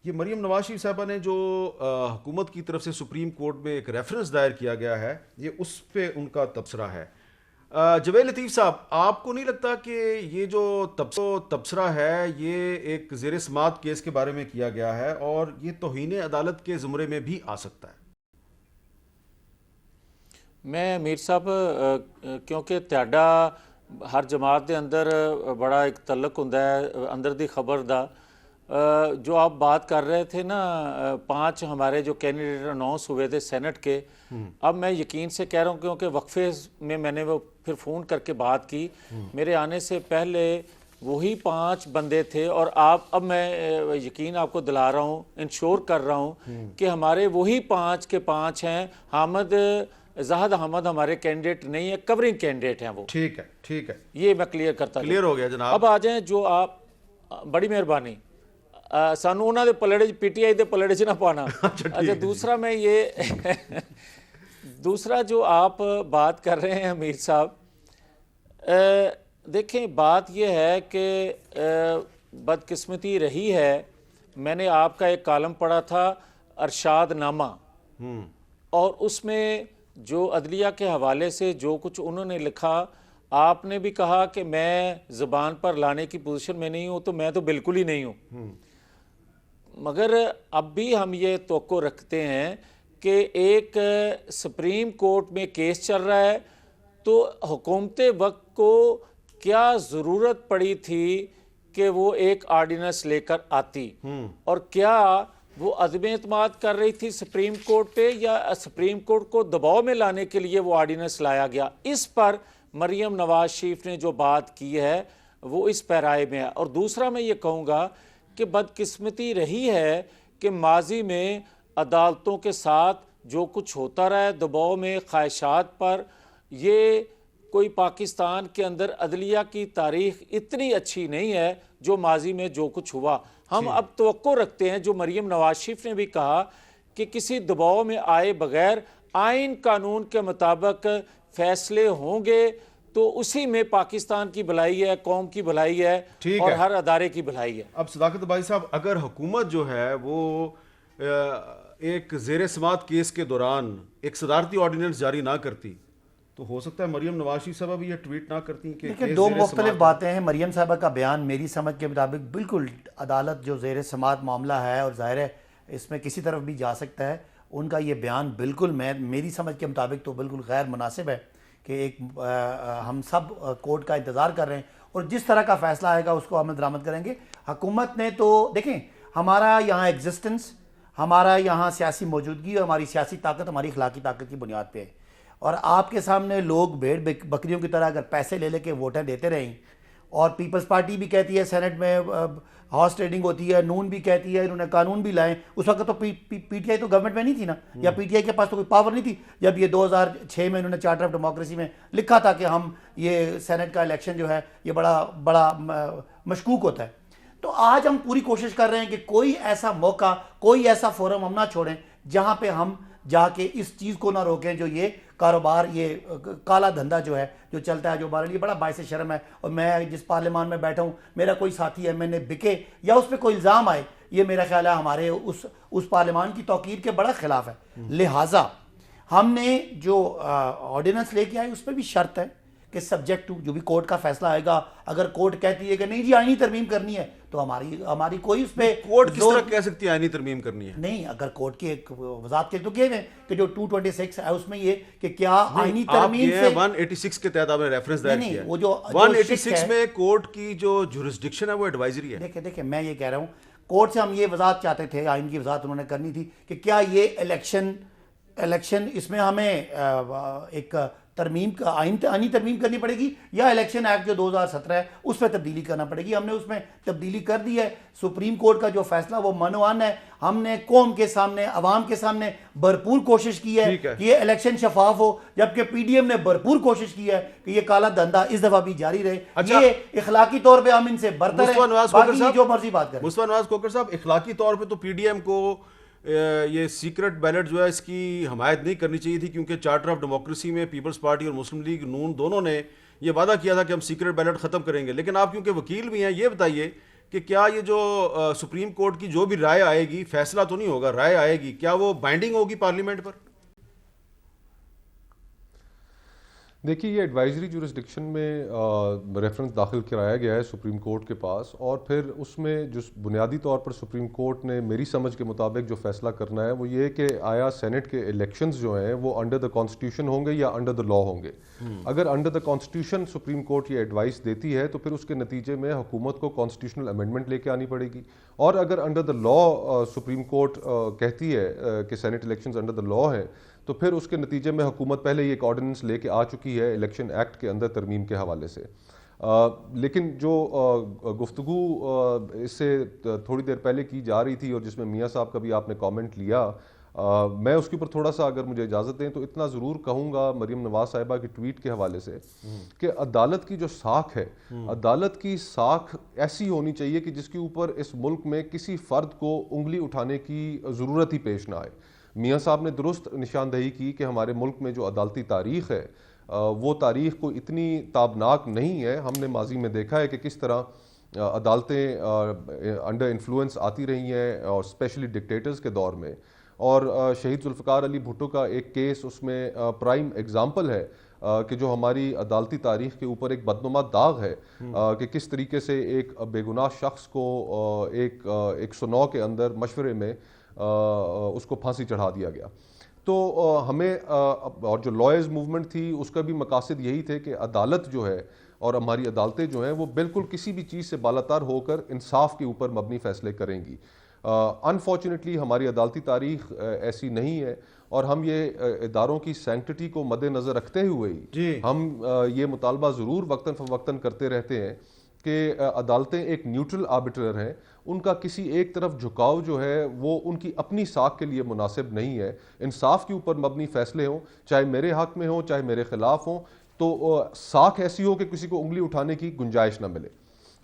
ये मरियम नवाज शरीफ साहबा ने जो हुकूमत की तरफ से सुप्रीम कोर्ट में एक रेफरेंस दायर किया गया है, ये उस पे उनका तबसरा है। जवेद लतीफ़ साहब, आपको नहीं लगता कि ये जो तबसरा है ये एक ज़ेर समात केस के बारे में किया गया है और ये तौहीन अदालत के ज़ुमरे में भी आ सकता है? मैं मीर साहब, क्योंकि ਤੁਹਾਡਾ हर जमात के अंदर बड़ा एक तल्लक हुंदा है अंदर दी खबर दा, जो आप बात कर रहे थे ना, 5 हमारे जो कैंडिडेट अनाउंस हुए थे सेनेट के, अब मैं यकीन से कह रहा हूँ क्योंकि वक्फे में मैंने वो फिर फ़ोन करके बात की, मेरे आने से पहले वही 5 बंदे थे। और अब मैं यकीन आपको दिला रहा हूँ, इंश्योर कर रहा हूँ कि हमारे वही 5 के 5 हैं। जाहिद अहमद हमारे कैंडिडेट नहीं है, कवरिंग कैंडिडेट हैं वो। ठीक है, ठीक है, ये मैं क्लियर करता क्लियर हो गया जनाब। अब आ जाएं जो आप, बड़ी मेहरबानी, सानू उन्होंने पलड़े पीटीआई के पलड़े च ना पाना। अच्छा, दूसरा मैं ये दूसरा जो आप बात कर रहे हैं अमीर साहब, देखें बात यह है कि बदकिस्मती रही है, मैंने आपका एक कॉलम पढ़ा था अरशाद नामा, और उसमें जो अदलिया के हवाले से जो कुछ उन्होंने लिखा, आपने भी कहा कि मैं ज़बान पर लाने की पोजीशन में नहीं हूँ, तो मैं तो बिल्कुल ही नहीं हूँ। मगर अब भी हम ये तवक्को रखते हैं कि एक सुप्रीम कोर्ट में केस चल रहा है, तो हुकूमत वक्त को क्या ज़रूरत पड़ी थी कि वो एक आर्डिनेंस लेकर आती, और क्या वो अदम एतमाद कर रही थी सुप्रीम कोर्ट पे, या सुप्रीम कोर्ट को दबाव में लाने के लिए वो आर्डिनेंस लाया गया। इस पर मरियम नवाज शरीफ ने जो बात की है वो इस पैराए में है। और दूसरा मैं ये कहूँगा कि बदकिस्मती रही है कि माजी में अदालतों के साथ जो कुछ होता रहा है दबाव में, ख्वाहिशात पर, ये कोई पाकिस्तान के अंदर अदलिया की तारीख इतनी अच्छी नहीं है जो माजी में जो कुछ हुआ। हम अब तवक्को रखते हैं, जो मरियम नवाज शरीफ ने भी कहा, कि किसी दबाव में आए बगैर आइन कानून के मुताबिक फैसले होंगे, तो उसी में पाकिस्तान की भलाई है, कौम की भलाई है, और हर अदारे की भलाई है। अब सदाकत भाई साहब, अगर हुकूमत जो है वो एक ज़ेर समात केस के दौरान एक सदारती ऑर्डिनेंस जारी ना करती, तो हो सकता है मरियम नवाज शरीफ साहब भी ये ट्वीट ना करती कि देखिए, दो मुख्तलिफ बातें हैं। मरियम साहबा का बयान मेरी समझ के मुताबिक बिल्कुल अदालत जो ज़ेर समात मामला है, और ज़ाहिर है इसमें किसी तरफ भी जा सकता है, उनका ये बयान बिल्कुल मेरी समझ के मुताबिक तो बिल्कुल गैर मुनासिब है कि एक हम सब कोर्ट का इंतज़ार कर रहे हैं, और जिस तरह का फ़ैसला आएगा उसको अमल दरामद करेंगे। हुकूमत ने तो देखें, हमारा यहाँ एग्जिस्टेंस, हमारा यहाँ सियासी मौजूदगी और हमारी सियासी ताकत हमारी अखलाकी ताकत की बुनियाद पे है। और आपके सामने लोग भेड़ बकरियों की तरह अगर पैसे ले लेके वोटें देते रहें, और पीपल्स पार्टी भी कहती है सेनेट में हॉर्स ट्रेडिंग होती है, नून भी कहती है इन्होंने कानून भी लाए, उस वक्त तो पीटीआई तो गवर्नमेंट में नहीं थी ना, या पीटीआई के पास तो कोई पावर नहीं थी जब ये 2006 में इन्होंने चार्टर ऑफ डेमोक्रेसी में लिखा था कि हम ये सेनेट का इलेक्शन जो है ये बड़ा मशकूक होता है। तो आज हम पूरी कोशिश कर रहे हैं कि कोई ऐसा मौका, कोई ऐसा फोरम हम ना छोड़ें जहाँ पे हम जाके इस चीज़ को ना रोकें, जो ये कारोबार, ये काला धंधा जो है जो चलता है, जो हमारे लिए बड़ा बायस शर्म है। और मैं जिस पार्लियामान में बैठा हूँ, मेरा कोई साथी एमएनए बिके या उस पर कोई इल्ज़ाम आए, ये मेरा ख्याल है हमारे उस पार्लियामान की तौकीर के बड़ा खिलाफ है। लिहाजा हमने जो ऑर्डिनेंस लेके आए उस पर भी शर्त है कि सब्जेक्ट टू जो भी कोर्ट का फैसला आएगा, अगर कोर्ट कहती है कि नहीं जी आईनी तरमीम करनी है, तो हमारी कोई उस पर कोर्ट किस तरह कह सकती है आईनी तरमीम करनी है? नहीं, अगर कोर्ट की एक वजात के तो किए गए कि जो 226 है उसमें ये कि क्या आईनी तरमीम से 186 के तहत आपने रेफरेंस दायर किया है। वो जो 186 में कोर्ट की जो जुरिस्डिक्शन है वो एडवाइजरी है। देखिए मैं ये कह रहा हूँ, कोर्ट से हम ये वजात चाहते थे, आइन की वजात उन्होंने करनी थी कि क्या ये इलेक्शन इसमें हमें एक तरमीम का आईनी तरमीम करनी पड़ेगी, या इलेक्शन एक्ट जो 2017 है उस पर तब्दीली करना पड़ेगी। हमने उसमें तब्दीली कर दी है। सुप्रीम कोर्ट का जो फैसला वो मनवान है। हमने कौम के सामने, अवाम के सामने भरपूर कोशिश की है कि ये इलेक्शन शफाफ हो, जबकि पीडीएम ने भरपूर कोशिश की है कि ये काला धंधा इस दफा भी जारी रहे। अच्छा, ये इखलाकी तौर पर हम इनसे बरतर हैं, बाकी जो मर्जी बात करें। मुस्तफा नवाज खोखर साहब, इखलाकी तौर पर तो पीडीएम को ये सीक्रेट बैलेट जो है इसकी हमायत नहीं करनी चाहिए थी, क्योंकि चार्टर ऑफ डेमोक्रेसी में पीपल्स पार्टी और मुस्लिम लीग नून दोनों ने ये वादा किया था कि हम सीक्रेट बैलेट ख़त्म करेंगे। लेकिन आप क्योंकि वकील भी हैं, ये बताइए कि क्या ये जो सुप्रीम कोर्ट की जो भी राय आएगी, फैसला तो नहीं होगा, राय आएगी, क्या वो बाइंडिंग होगी पार्लियामेंट पर? देखिए, ये एडवाइजरी जुरिस्डिक्शन में रेफरेंस दाखिल कराया गया है सुप्रीम कोर्ट के पास, और फिर उसमें जो बुनियादी तौर पर सुप्रीम कोर्ट ने मेरी समझ के मुताबिक जो फैसला करना है वो ये कि आया सेनेट के इलेक्शंस जो हैं वो अंडर द कॉन्स्टिट्यूशन होंगे या अंडर द लॉ होंगे। अगर under the constitution supreme court ये एडवाइस देती है तो फिर उसके नतीजे में हुकूमत को कॉन्स्टिट्यूशनल अमेंडमेंट लेके आनी पड़ेगी, और अगर under the law supreme court कहती है कि senate elections under the law हैं, तो फिर उसके नतीजे में हुकूमत पहले ही एक ऑर्डिनेंस लेके आ चुकी है इलेक्शन एक्ट के अंदर तरमीम के हवाले से। लेकिन जो गुफ्तगू इससे थोड़ी देर पहले की जा रही थी और जिसमें मियाँ साहब का भी आपने कमेंट लिया, मैं उसके ऊपर थोड़ा सा, अगर मुझे इजाज़त दें तो इतना ज़रूर कहूँगा मरीम नवाज साहिबा की ट्वीट के हवाले से कि अदालत की जो साख है, अदालत की साख ऐसी होनी चाहिए कि जिसके ऊपर इस मुल्क में किसी फ़र्द को उंगली उठाने की ज़रूरत ही पेश ना आए। मियाँ साहब ने दुरुस्त निशानदेही की कि हमारे मुल्क में जो अदालती तारीख़ है वो तारीख़ को इतनी ताबनाक नहीं है। हमने माजी में देखा है कि किस तरह अदालतें अंडर इन्फ्लुएंस आती रही हैं, और स्पेशली डिक्टेटर्स के दौर में। और शहीद जुल्फ़िकार अली भुट्टो का एक केस उसमें प्राइम एग्जाम्पल है कि जो हमारी अदालती तारीख़ के ऊपर एक बदनुमा दाग है कि किस तरीके से एक बेगुनाह शख्स को एक 109 के अंदर मशवरे में उसको फांसी चढ़ा दिया गया। तो हमें और जो लॉयर्स मूवमेंट थी उसका भी मकासद यही थे कि अदालत जो है और हमारी अदालतें जो हैं वो बिल्कुल किसी भी चीज़ से बालातर होकर इंसाफ के ऊपर मबनी फ़ैसले करेंगी। अनफॉर्चुनेटली हमारी अदालती तारीख ऐसी नहीं है, और हम ये इदारों की सैंक्टिटी को मद्देनज़र रखते हुए ही हम ये मुतालबा ज़रूर वक्तन फ़वक्तन करते रहते हैं कि अदालतें एक न्यूट्रल आर्बिट्रर हैं, उनका किसी एक तरफ झुकाव जो है वो उनकी अपनी साख के लिए मुनासिब नहीं है। इंसाफ के ऊपर मबनी फ़ैसले हों, चाहे मेरे हक़ में हों चाहे मेरे ख़िलाफ़ हों, तो साख ऐसी हो कि किसी को उंगली उठाने की गुंजाइश ना मिले।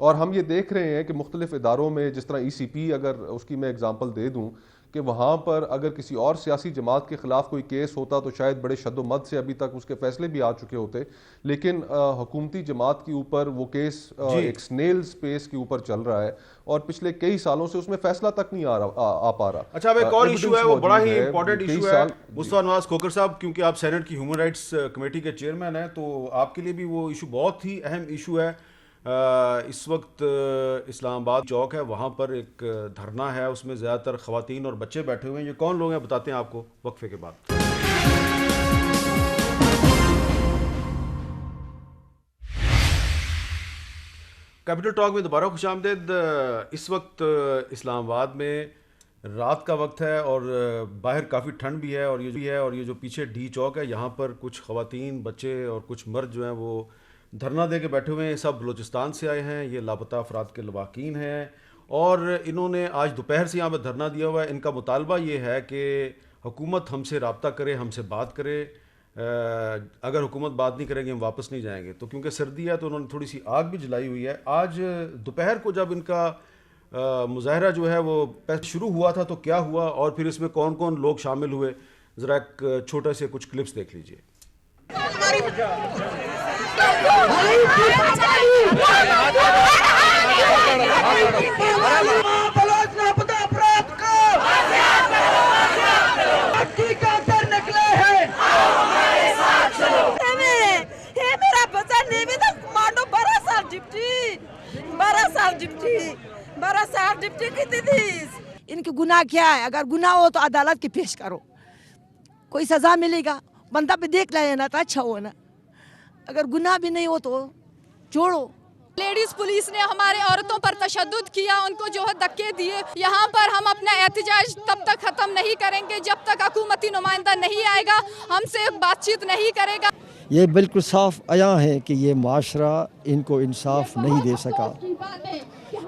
और हम ये देख रहे हैं कि मुख्तलिफ इदारों में, जिस तरह ECP अगर उसकी मैं एग्जांपल दे दूं, कि वहाँ पर अगर किसी और सियासी जमात के ख़िलाफ़ कोई केस होता तो शायद बड़े शद्दोमद से अभी तक उसके फैसले भी आ चुके होते, लेकिन हुकूमती जमात के ऊपर वो केस एक स्नेल स्पेस के ऊपर चल रहा है, और पिछले कई सालों से उसमें फैसला तक नहीं आ पा रहा। अच्छा, अब एक और इशू है, वो बड़ा ही इंपॉर्टेंट इशू है मुस्तफा नवाज खोखर साहब, क्योंकि आप सेनेट की ह्यूमन राइट्स कमेटी के चेयरमैन हैं, तो आपके लिए भी वो इशू बहुत ही अहम इशू है। इस वक्त इस्लामाबाद चौक है, वहाँ पर एक धरना है, उसमें ज़्यादातर ख़वातीन और बच्चे बैठे हुए हैं। ये कौन लोग हैं बताते हैं आपको वक्फे के बाद। कैपिटल टॉक में दोबारा खुशामदीद। इस वक्त इस्लामाबाद में रात का वक्त है और बाहर काफ़ी ठंड भी है, और ये जो पीछे डी चौक है, यहाँ पर कुछ ख़वातीन, बच्चे और कुछ मर्द जो हैं वो धरना दे के बैठे हुए हैं। सब बलूचिस्तान से आए हैं, ये लापता अफराद के लवाकीन हैं, और इन्होंने आज दोपहर से यहाँ पर धरना दिया हुआ है। इनका मुतालबा ये है कि हुकूमत हमसे रब्ता करे, हमसे बात करे। अगर हुकूमत बात नहीं करेगी हम वापस नहीं जाएंगे। तो क्योंकि सर्दी है तो उन्होंने थोड़ी सी आग भी जलाई हुई है। आज दोपहर को जब इनका मुजाहरा जो है वो शुरू हुआ था तो क्या हुआ, और फिर इसमें कौन कौन लोग शामिल हुए, ज़रा एक छोटे से कुछ क्लिप्स देख लीजिए। इनकी गुनाह क्या है? अगर गुनाह हो तो अदालत के पेश करो, कोई सजा मिलेगा। बंदा पे देख लेना तो अच्छा हो ना, अगर गुनाह भी नहीं हो तो छोड़ो। लेडीज पुलिस ने हमारे औरतों पर तशद्दुद किया, उनको जो है धक्के दिए। यहाँ पर हम अपना एहतजाज तब तक ख़त्म नहीं करेंगे जब तक हुकूमती नुमाइंदा नहीं आएगा, हमसे बातचीत नहीं करेगा। ये बिल्कुल साफ आया है कि ये माशरा इनको इंसाफ नहीं दे सका।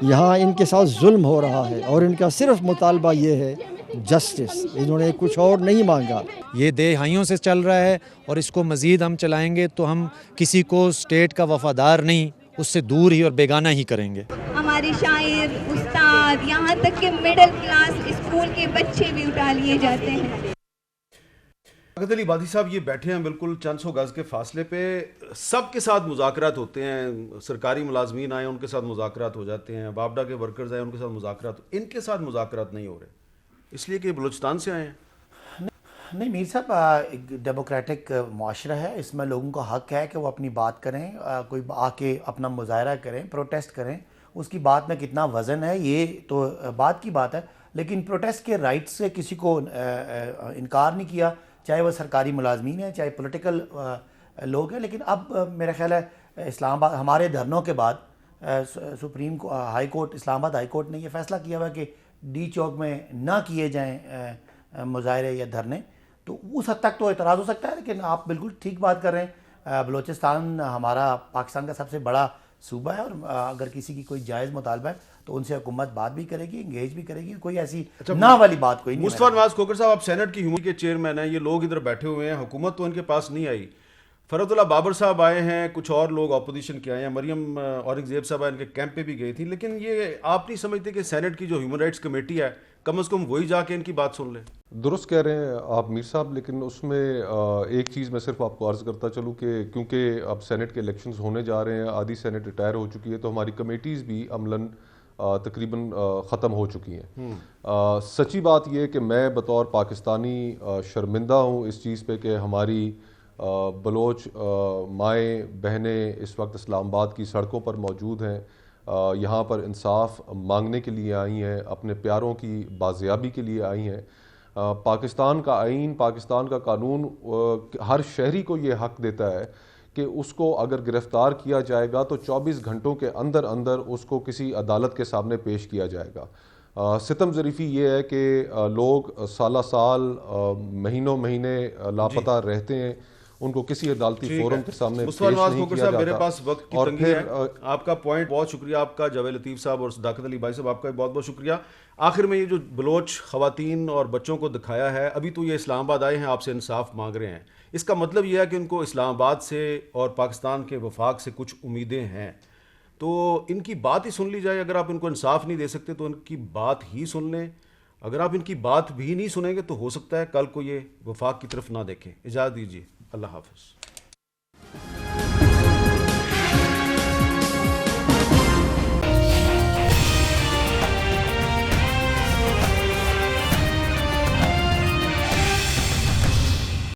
यहाँ इनके साथ जुल्म हो रहा है और इनका सिर्फ मुतालबा ये है जस्टिस, इन्होंने कुछ और नहीं मांगा। ये दहाइयों से चल रहा है और इसको मज़ीद हम चलाएंगे तो हम किसी को स्टेट का वफादार नहीं, उससे दूर ही और बेगाना ही करेंगे। हमारे शायर, उस्ताद, यहाँ तक कि मिडिल क्लास स्कूल के बच्चे भी उठा लिए जाते हैं। अकद अली बादी साहब ये बैठे हैं बिल्कुल चंद सौ गज़ के फासले पे, सबके साथ मुज़ाकरात होते हैं। सरकारी मुलाजमीन आए उनके साथ मुज़ाकरात हो जाते हैं, बाबडा के वर्कर्स आए उनके साथ मुज़ाकरात, इनके साथ मुज़ाकरात नहीं हो रहे, इसलिए कि बलूचिस्तान से आए हैं। नहीं मीर साहब, एक डेमोक्रेटिक माशरा है, इसमें लोगों का हक़ है कि वो अपनी बात करें, कोई आके अपना मुजाहरा करें, प्रोटेस्ट करें। उसकी बात में कितना वज़न है ये तो बात की बात है, लेकिन प्रोटेस्ट के राइट से किसी को इनकार नहीं किया, चाहे वह सरकारी मुलाजमीन है चाहे पॉलिटिकल लोग हैं। लेकिन अब मेरा ख्याल है इस्लामाबाद हमारे धरनों के बाद supreme high court, Islamabad high court ने यह फ़ैसला किया हुआ कि डी चौक में ना किए जाएं मुजाहरे या धरने, तो उस हद तक तो एतराज़ हो सकता है। लेकिन आप बिल्कुल ठीक बात कर रहे हैं, बलूचिस्तान हमारा पाकिस्तान का सबसे बड़ा सूबा है, और अगर किसी की कोई जायज़ मुतालबा है तो उनसे हुकूमत बात भी करेगी, इंगेज भी करेगी, कोई ऐसी ना वाली बात कोई नहीं। मुस्तफा नवाज खोखर साहब, आप सेनेट की ह्यूमन के चेयरमैन हैं, ये लोग इधर बैठे हुए हैं, हुकूमत तो इनके पास नहीं आई। फरहतुल्लाह बाबर साहब आए हैं, कुछ और लोग अपोजिशन के आए हैं, मरियम औरंगजेब साहब इनके कैंप पे भी गई थी, लेकिन ये आप नहीं समझते कि सेनेट की जो ह्यूमन राइट्स कमेटी है, कम से कम वही जाके इनकी बात सुन ले? दुरुस्त कह रहे हैं आप मीर साहब, लेकिन उसमें एक चीज़ मैं सिर्फ आपको अर्ज़ करता चलूँ कि क्योंकि अब सेनेट के इलेक्शंस होने जा रहे हैं, आधी सेनेट रिटायर हो चुकी है, तो हमारी कमेटीज़ भी अमलन तकरीबन ख़त्म हो चुकी हैं। सच्ची बात यह कि मैं बतौर पाकिस्तानी शर्मिंदा हूँ इस चीज़ पे कि हमारी बलोच माएँ बहनें इस वक्त इस्लामाबाद की सड़कों पर मौजूद हैं, यहाँ पर इंसाफ मांगने के लिए आई हैं, अपने प्यारों की बाजियाबी के लिए आई हैं। पाकिस्तान का आईन, पाकिस्तान का कानून हर शहरी को ये हक देता है कि उसको अगर गिरफ़्तार किया जाएगा तो 24 घंटों के अंदर अंदर उसको किसी अदालत के सामने पेश किया जाएगा। सितम ज़रीफ़ी ये है कि लोग साल महीनों महीने लापता रहते हैं, उनको किसी अदालती फोरम के सामने पेश नहीं किया जाता। मेरे पास वक्त की तंगी है। आपका पॉइंट बहुत शुक्रिया, आपका जावेद लतीफ़ साहब और सदाकत अली भाई साहब, आपका बहुत बहुत शुक्रिया। आखिर में ये जो बलोच ख़वातीन और बच्चों को दिखाया है, अभी तो ये इस्लामाबाद आए हैं, आपसे इंसाफ मांग रहे हैं, इसका मतलब यह है कि उनको इस्लामाबाद से और पाकिस्तान के वफाक से कुछ उम्मीदें हैं, तो इनकी बात ही सुन ली जाए। अगर आप इनको इंसाफ नहीं दे सकते तो इनकी बात ही सुन लें। अगर आप इनकी बात भी नहीं सुनेंगे तो हो सकता है कल को ये वफाक की तरफ ना देखें। इजाज़त दीजिए, अल्लाह हाफ़िज़।